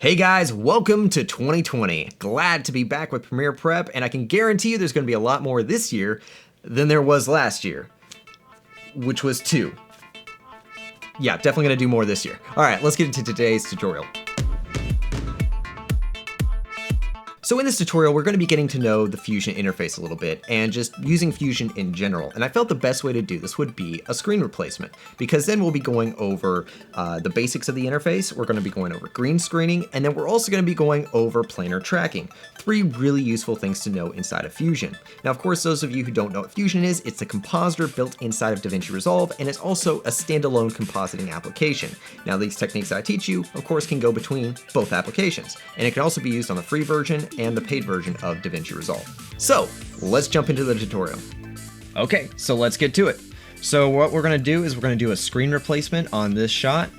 Hey guys, welcome to 2020. Glad to be back with Premiere Prep, and I can guarantee you there's going to be a lot more this year than there was last year, which was 2. Yeah, definitely going to do more this year. All right, let's get into today's tutorial. So in this tutorial, we're going to be getting to know the Fusion interface a little bit and just using Fusion in general. And I felt the best way to do this would be a screen replacement, because then we'll be going over the basics of the interface. We're going to be going over green screening, and then we're also going to be going over planar tracking. 3 really useful things to know inside of Fusion. Now, of course, those of you who don't know what Fusion is, it's a compositor built inside of DaVinci Resolve, and it's also a standalone compositing application. Now, these techniques that I teach you, of course, can go between both applications, and it can also be used on the free version and the paid version of DaVinci Resolve. So let's jump into the tutorial. Okay, so let's get to it. So what we're gonna do is we're gonna do a screen replacement on this shot.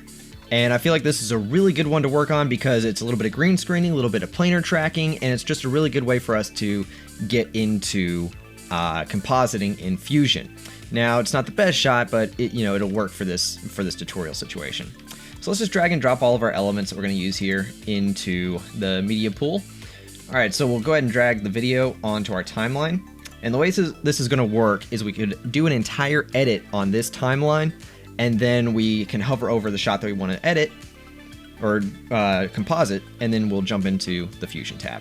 And I feel like this is a really good one to work on because it's a little bit of green screening, a little bit of planar tracking, and it's just a really good way for us to get into compositing in Fusion. Now, it's not the best shot, but it'll work for this tutorial situation. So let's just drag and drop all of our elements that we're gonna use here into the media pool. All right, so we'll go ahead and drag the video onto our timeline. And the way this is gonna work is we could do an entire edit on this timeline, and then we can hover over the shot that we wanna edit, or composite, and then we'll jump into the Fusion tab.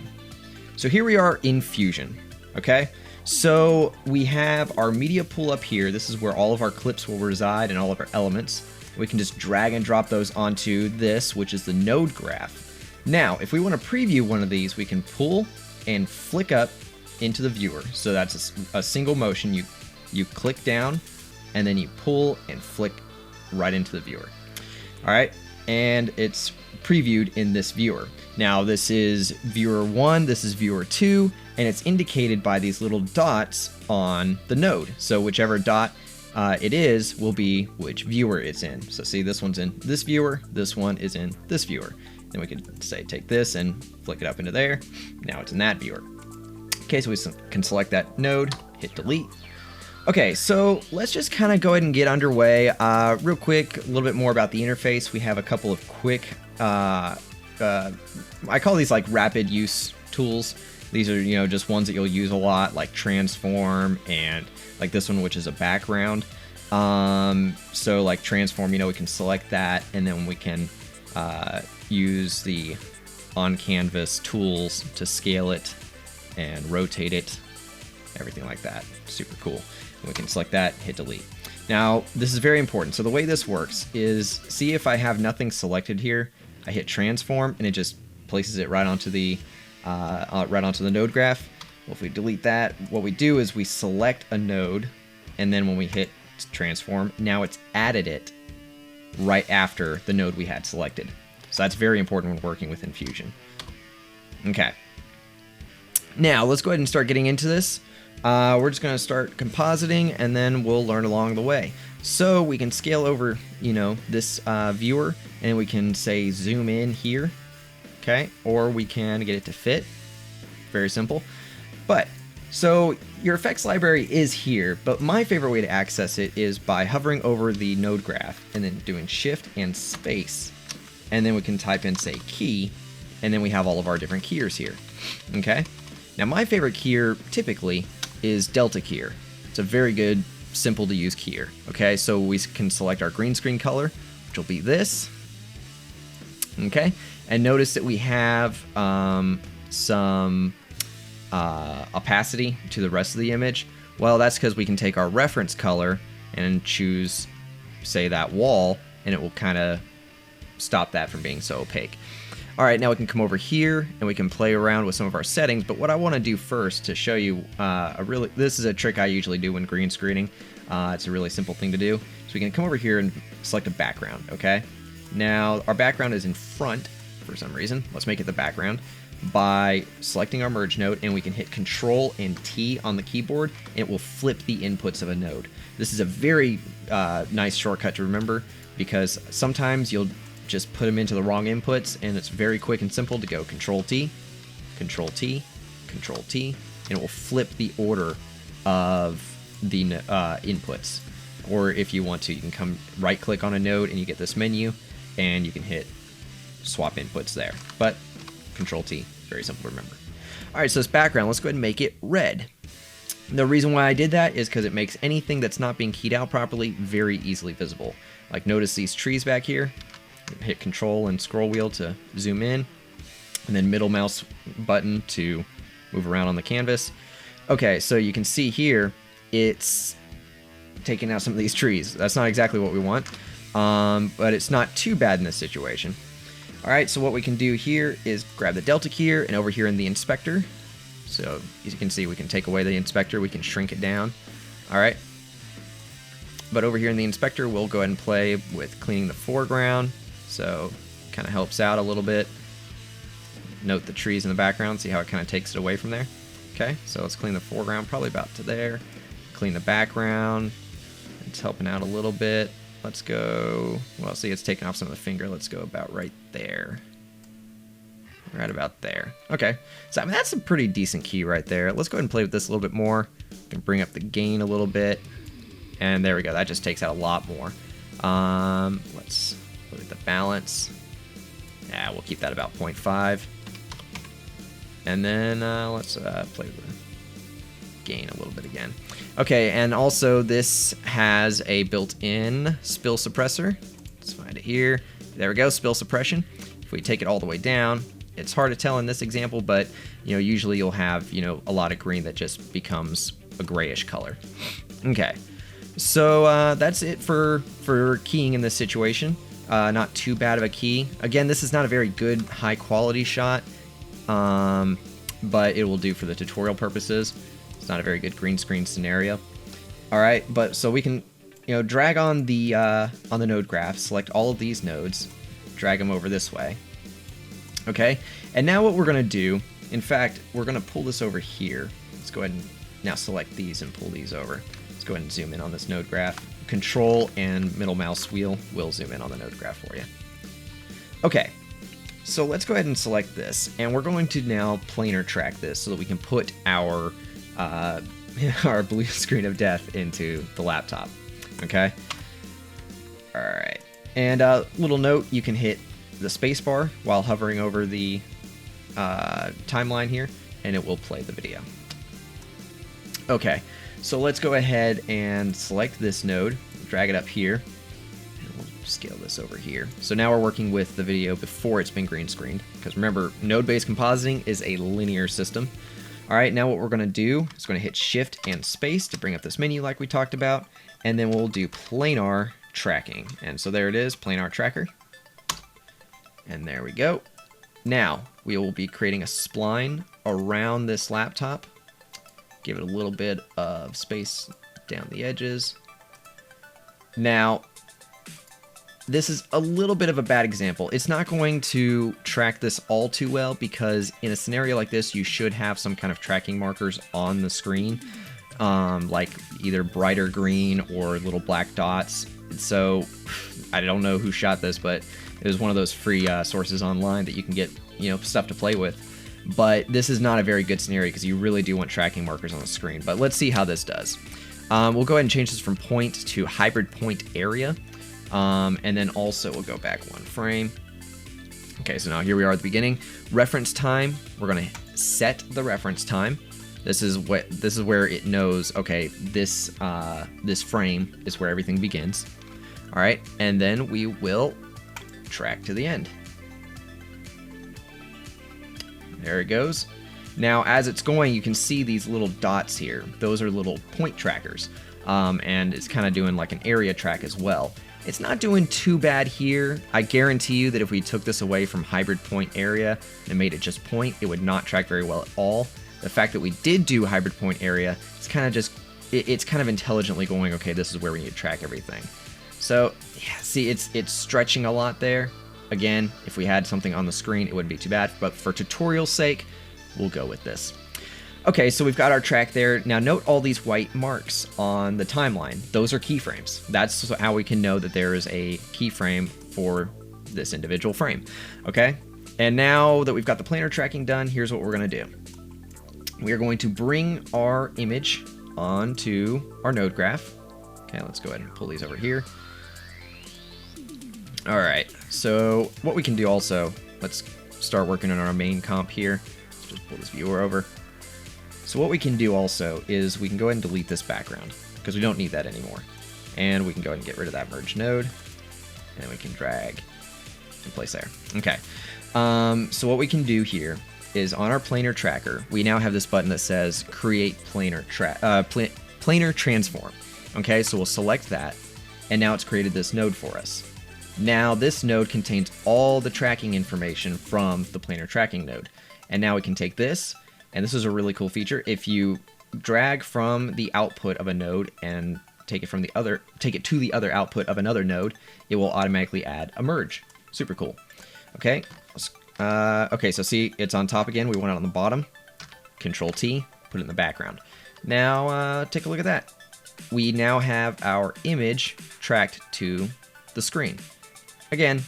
So here we are in Fusion, okay? So we have our media pool up here. This is where all of our clips will reside and all of our elements. We can just drag and drop those onto this, which is the node graph. Now, if we want to preview one of these, we can pull and flick up into the viewer. So that's a single motion. You click down, and then you pull and flick right into the viewer. All right, and it's previewed in this viewer. Now, this is viewer 1, this is viewer 2, and it's indicated by these little dots on the node. So whichever dot it is will be which viewer it's in. So see, this one's in this viewer, this one is in this viewer. Then we could say take this and flick it up into there. Now it's in that viewer. Okay, so we can select that node, hit delete. Okay, so let's just kind of go ahead and get underway. Real quick, a little bit more about the interface. We have a couple of quick, I call these like rapid use tools. These are, just ones that you'll use a lot, like transform and like this one, which is a background. So like transform, we can select that, and then we can use the on canvas tools to scale it and rotate it, everything like that. Super cool. And we can select that, hit delete. Now, this is very important. So the way this works is, see if I have nothing selected here, I hit transform and it just places it right onto the node graph. Well, if we delete that, what we do is we select a node, and then when we hit transform, now it's added it right after the node we had selected. So that's very important when working within Fusion. Okay. Now let's go ahead and start getting into this. We're just gonna start compositing, and then we'll learn along the way. So we can scale over, this viewer, and we can say zoom in here, okay? Or we can get it to fit. Very simple. But so your effects library is here, but my favorite way to access it is by hovering over the node graph and then doing shift and space. And then we can type in, say, key, and then we have all of our different keyers here, okay? Now, my favorite keyer, typically, is delta keyer. It's a very good, simple to use keyer, okay? So we can select our green screen color, which will be this, okay? And notice that we have some opacity to the rest of the image. Well, that's because we can take our reference color and choose, say, that wall, and it will kind of stop that from being so opaque. All right, now we can come over here and we can play around with some of our settings, but what I want to do first to show you this is a trick I usually do when green screening. It's a really simple thing to do. So we can come over here and select a background, okay? Now, our background is in front for some reason. Let's make it the background by selecting our merge node, and we can hit Control and T on the keyboard, and it will flip the inputs of a node. This is a very nice shortcut to remember, because sometimes you'll just put them into the wrong inputs, and it's very quick and simple to go Control T, Control T, Control T, and it will flip the order of the inputs. Or if you want to, you can come right click on a node and you get this menu, and you can hit swap inputs there. But Control T, very simple to remember. All right, so this background, let's go ahead and make it red. The reason why I did that is because it makes anything that's not being keyed out properly very easily visible. Like notice these trees back here. Hit Control and scroll wheel to zoom in, and then middle mouse button to move around on the canvas. Okay, so you can see here, it's taking out some of these trees. That's not exactly what we want, but it's not too bad in this situation. All right, so what we can do here is grab the Delta key here, and over here in the inspector, so as you can see, we can take away the inspector, we can shrink it down. All right, but over here in the inspector, we'll go ahead and play with cleaning the foreground, so kind of helps out a little bit. Note the trees in the background, see how it kind of takes it away from there. Okay, so let's clean the foreground, probably about to there. Clean the background, it's helping out a little bit. Let's go, well, see, it's taking off some of the finger. Let's go about right there. Right about there. Okay, so I mean, that's a pretty decent key right there. Let's go ahead and play with this a little bit more. We can bring up the gain a little bit. And there we go, that just takes out a lot more. Let's look at the balance. Yeah, we'll keep that about 0.5. And then let's play with the gain a little bit again. Okay, and also this has a built-in spill suppressor. Let's find it here. There we go, spill suppression. If we take it all the way down, it's hard to tell in this example, but usually you'll have a lot of green that just becomes a grayish color. Okay, so that's it for keying in this situation. Not too bad of a key. Again, this is not a very good high quality shot, but it will do for the tutorial purposes. It's not a very good green screen scenario. All right, but so we can drag on the node graph, select all of these nodes, drag them over this way. Okay, and now what we're gonna do, in fact, we're gonna pull this over here. Let's go ahead and now select these and pull these over. Let's go ahead and zoom in on this node graph. Control and middle mouse wheel will zoom in on the node graph for you. Okay, so let's go ahead and select this, and we're going to now planar track this so that we can put our our blue screen of death into the laptop. Okay. All right, and little note: you can hit the spacebar while hovering over the timeline here, and it will play the video. Okay, so let's go ahead and select this node, drag it up here, and we'll scale this over here. So now we're working with the video before it's been green screened, because remember, node-based compositing is a linear system. All right, now what we're gonna do is gonna hit Shift and Space to bring up this menu like we talked about, and then we'll do planar tracking. And so there it is, planar tracker. And there we go. Now we will be creating a spline around this laptop. Give it a little bit of space down the edges. Now, this is a little bit of a bad example. It's not going to track this all too well because in a scenario like this, you should have some kind of tracking markers on the screen, like either brighter green or little black dots. So I don't know who shot this, but it was one of those free sources online that you can get, stuff to play with. But this is not a very good scenario because you really do want tracking markers on the screen. But let's see how this does. We'll go ahead and change this from point to hybrid point area. And then also we'll go back one frame. Okay, so now here we are at the beginning. Reference time, we're gonna set the reference time. This is where it knows, okay, this frame is where everything begins. All right, and then we will track to the end. There it goes. Now, as it's going, you can see these little dots here. Those are little point trackers, and it's kind of doing like an area track as well. It's not doing too bad here. I guarantee you that if we took this away from hybrid point area and made it just point, it would not track very well at all. The fact that we did do hybrid point area, it's kind of just, it's kind of intelligently going, okay, this is where we need to track everything. So, yeah, see, it's stretching a lot there. Again, if we had something on the screen, it wouldn't be too bad, but for tutorial's sake, we'll go with this. Okay, so we've got our track there. Now note all these white marks on the timeline. Those are keyframes. That's how we can know that there is a keyframe for this individual frame. Okay, and now that we've got the planar tracking done, here's what we're gonna do. We are going to bring our image onto our node graph. Okay, let's go ahead and pull these over here. All right, so what we can do also let's start working on our main comp here. Let's just pull this viewer over. So what we can do also is we can go ahead and delete this background because we don't need that anymore. And we can go ahead and get rid of that merge node, and we can drag in place there. Okay. So what we can do here is on our planar tracker, we now have this button that says create planar transform. Okay, so we'll select that, and now it's created this node for us. Now this node contains all the tracking information from the planar tracking node. And now we can take this, and this is a really cool feature. If you drag from the output of a node and take it to the other output of another node, it will automatically add a merge. Super cool. Okay. Okay, so see, it's on top again. We want it on the bottom. Control T, put it in the background. Now, take a look at that. We now have our image tracked to the screen. Again,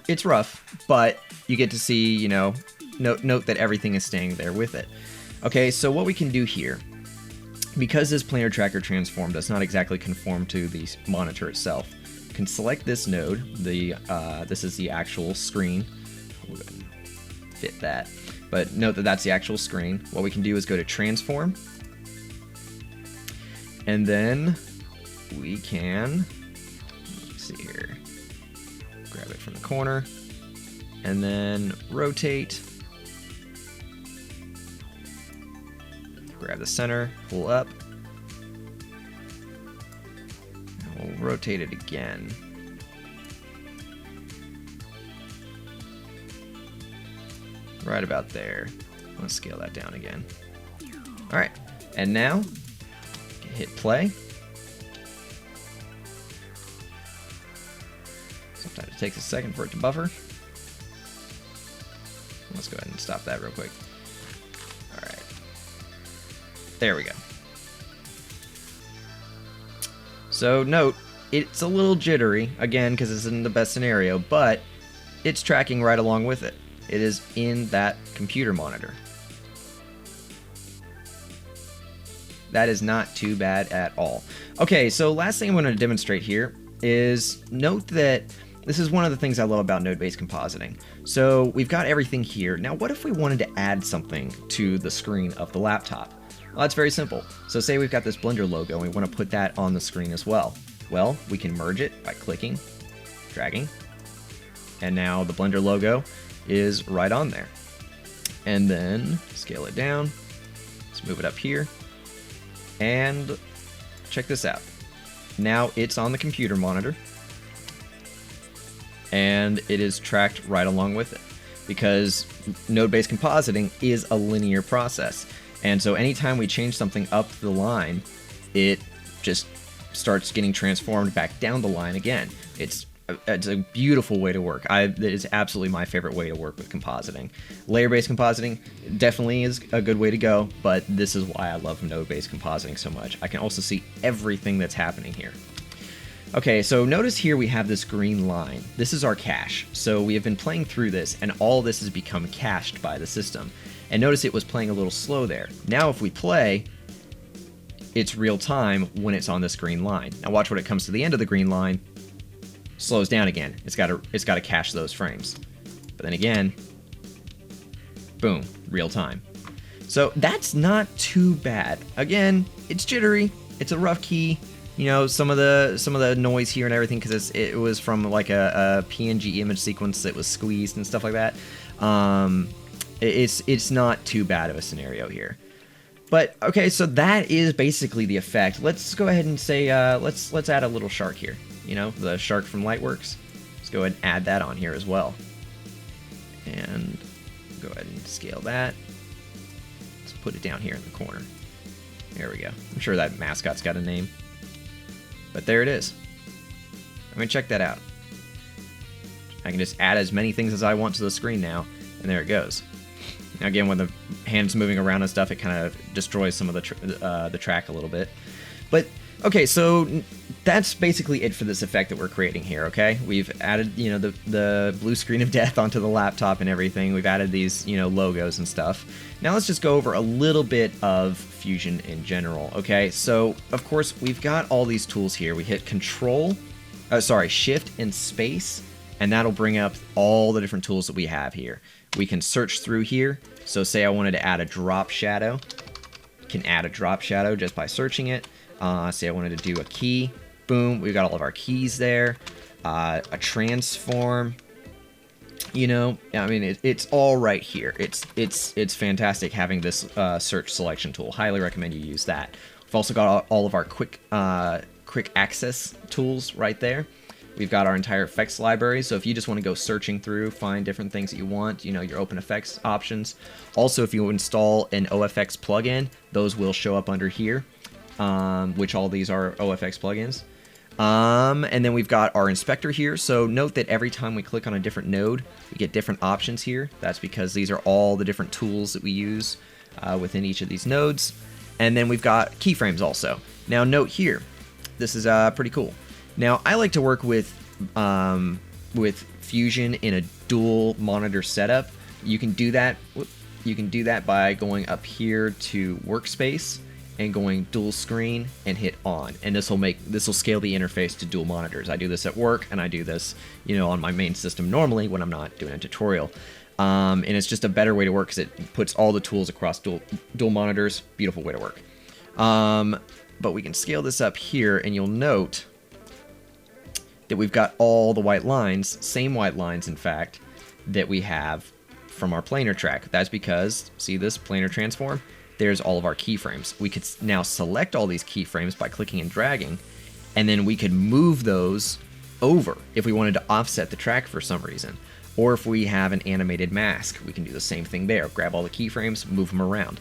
it's rough, but you get to see, you know, note that everything is staying there with it. Okay, so what we can do here, because this planar tracker transform does not exactly conform to the monitor itself, you can select this node. This is the actual screen. We'll go ahead and fit that, but note that that's the actual screen. What we can do is go to transform, and then we can, let's see here, grab it from the corner, and then rotate, grab the center, pull up, and we'll rotate it again. Right about there. Let's scale that down again. All right, and now hit play. Sometimes it takes a second for it to buffer. Let's go ahead and stop that real quick. All right, there we go. So note, it's a little jittery, again, because this isn't the best scenario, but it's tracking right along with it. It is in that computer monitor. That is not too bad at all. Okay, so last thing I'm going to demonstrate here is note that this is one of the things I love about node-based compositing. So we've got everything here. Now what if we wanted to add something to the screen of the laptop? Well, that's very simple. So say we've got this Blender logo and we want to put that on the screen as well. Well, we can merge it by clicking, dragging, and now the Blender logo is right on there. And then scale it down. Let's move it up here. And check this out. Now it's on the computer monitor, and it is tracked right along with it, because node-based compositing is a linear process. And so anytime we change something up the line, it just starts getting transformed back down the line again. It's a beautiful way to work. It is absolutely my favorite way to work with compositing. Layer-based compositing definitely is a good way to go, but this is why I love node-based compositing so much. I can also see everything that's happening here. Okay, so notice here we have this green line. This is our cache. So we have been playing through this, and all this has become cached by the system. And notice it was playing a little slow there. Now if we play, it's real time when it's on this green line. Now watch when it comes to the end of the green line, slows down again. It's got to cache those frames. But then again, boom, real time. So that's not too bad. Again, it's jittery. It's a rough key. You know, some of the noise here and everything, because it was from like a PNG image sequence that was squeezed and stuff like that. It's not too bad of a scenario here. But okay, so that is basically the effect. Let's go ahead and say let's add a little shark here. You know, the shark from Lightworks. Let's go ahead and add that on here as well. And go ahead and scale that. Let's put it down here in the corner. There we go. I'm sure that mascot's got a name. But there it is. I mean, check that out. I can just add as many things as I want to the screen now, and there it goes. Now again, when the hand's moving around and stuff, it kind of destroys some of the track a little bit. But okay, so that's basically it for this effect that we're creating here, okay? We've added, you know, the blue screen of death onto the laptop and everything. We've added these, you know, logos and stuff. Now let's just go over a little bit of Fusion in general, okay? So, of course, we've got all these tools here. We hit Shift and Space and that'll bring up all the different tools that we have here. We can search through here. So say I wanted to add a drop shadow, can add a drop shadow just by searching it. Say I wanted to do a key, boom, we've got all of our keys there. A transform, you know, I mean, it's all right here. It's fantastic having this search selection tool. Highly recommend you use that. We've also got all of our quick access tools right there. We've got our entire effects library, so if you just want to go searching through, find different things that you want, you know, your open effects options. Also, if you install an OFX plugin, those will show up under here, which all these are OFX plugins. And then we've got our inspector here, so note that every time we click on a different node, we get different options here. That's because these are all the different tools that we use within each of these nodes. And then we've got keyframes also. Now note here, this is pretty cool. Now I like to work with Fusion in a dual monitor setup. You can do that. You can do that by going up here to workspace and going dual screen and hit on, and this will scale the interface to dual monitors. I do this at work, and I do this, you know, on my main system normally when I'm not doing a tutorial. And it's just a better way to work because it puts all the tools across dual monitors. Beautiful way to work. But we can scale this up here, and you'll note that we've got all the white lines, same white lines, in fact, that we have from our planar track. That's because, see this planar transform? There's all of our keyframes. We could now select all these keyframes by clicking and dragging, and then we could move those over if we wanted to offset the track for some reason. Or if we have an animated mask, we can do the same thing there. Grab all the keyframes, move them around.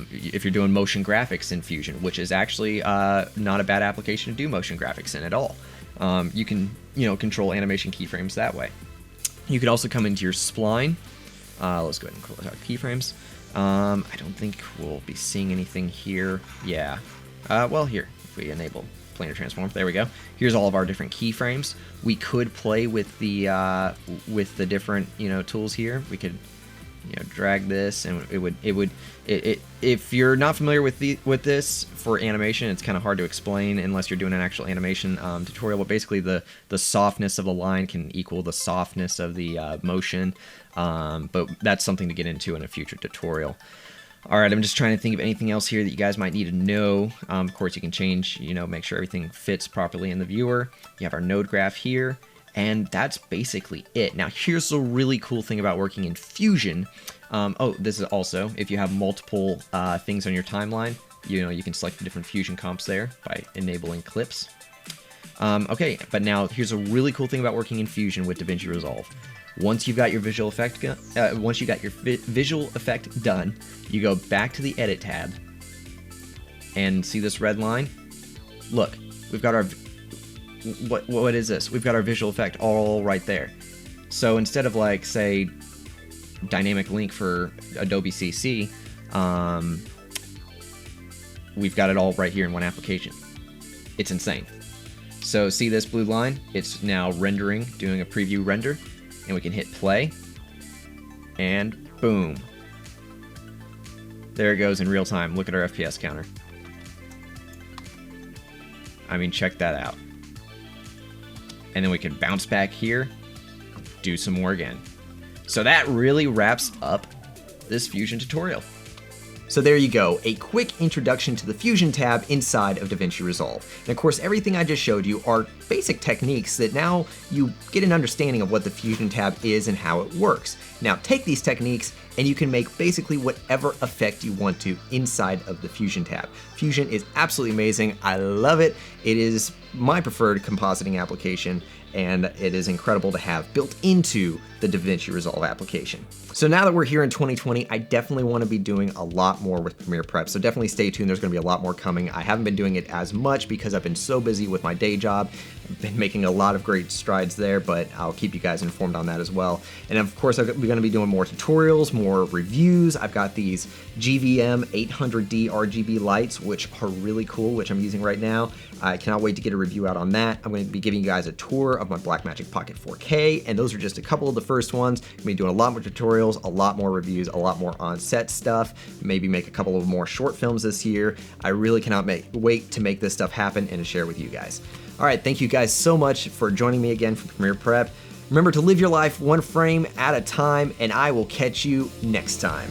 If you're doing motion graphics in Fusion, which is actually not a bad application to do motion graphics in at all. You can, you know, control animation keyframes that way. You could also come into your spline. Let's go ahead and close out keyframes. I don't think we'll be seeing anything here. Yeah. Well, here, if we enable planar transform, there we go. Here's all of our different keyframes. We could play with the different, you know, tools here. We could, you know, drag this, and it would if you're not familiar with this for animation, it's kind of hard to explain unless you're doing an actual animation tutorial. But basically, the softness of the line can equal the softness of the motion. But that's something to get into in a future tutorial. All right, I'm just trying to think of anything else here that you guys might need to know. Of course, you can change, you know, make sure everything fits properly in the viewer. You have our node graph here. And that's basically it. Now, here's the really cool thing about working in Fusion. Oh, this is also, if you have multiple things on your timeline, you know, you can select the different Fusion comps there by enabling clips. Okay, but now here's a really cool thing about working in Fusion with DaVinci Resolve. Once you've got your visual effect, visual effect done, you go back to the Edit tab, and see this red line? Look, we've got our what is this? We've got our visual effect all right there. So instead of, like, say, dynamic link for Adobe CC, we've got it all right here in one application. It's insane. So see this blue line? It's now rendering, doing a preview render, and we can hit play, and boom. There it goes in real time. Look at our FPS counter. I mean, check that out. And then we can bounce back here, do some more again. So that really wraps up this Fusion tutorial. So there you go, a quick introduction to the Fusion tab inside of DaVinci Resolve. And of course, everything I just showed you are basic techniques that now you get an understanding of what the Fusion tab is and how it works. Now take these techniques and you can make basically whatever effect you want to inside of the Fusion tab. Fusion is absolutely amazing. I love it. It is my preferred compositing application, and it is incredible to have built into the DaVinci Resolve application. So now that we're here in 2020, I definitely want to be doing a lot more with Premiere Prep, so definitely stay tuned. There's going to be a lot more coming. I haven't been doing it as much because I've been so busy with my day job. I've been making a lot of great strides there, but I'll keep you guys informed on that as well. And of course, we're going to be doing more tutorials, more reviews. I've got these GVM 800D RGB lights, which are really cool, which I'm using right now. I cannot wait to get a review out on that. I'm going to be giving you guys a tour of my Blackmagic Pocket 4K, and those are just a couple of the first ones. I'm going to be doing a lot more tutorials, a lot more reviews, a lot more on-set stuff, maybe make a couple of more short films this year. I really cannot wait to make this stuff happen and to share with you guys. All right, thank you guys so much for joining me again for Premiere Prep. Remember to live your life one frame at a time, and I will catch you next time.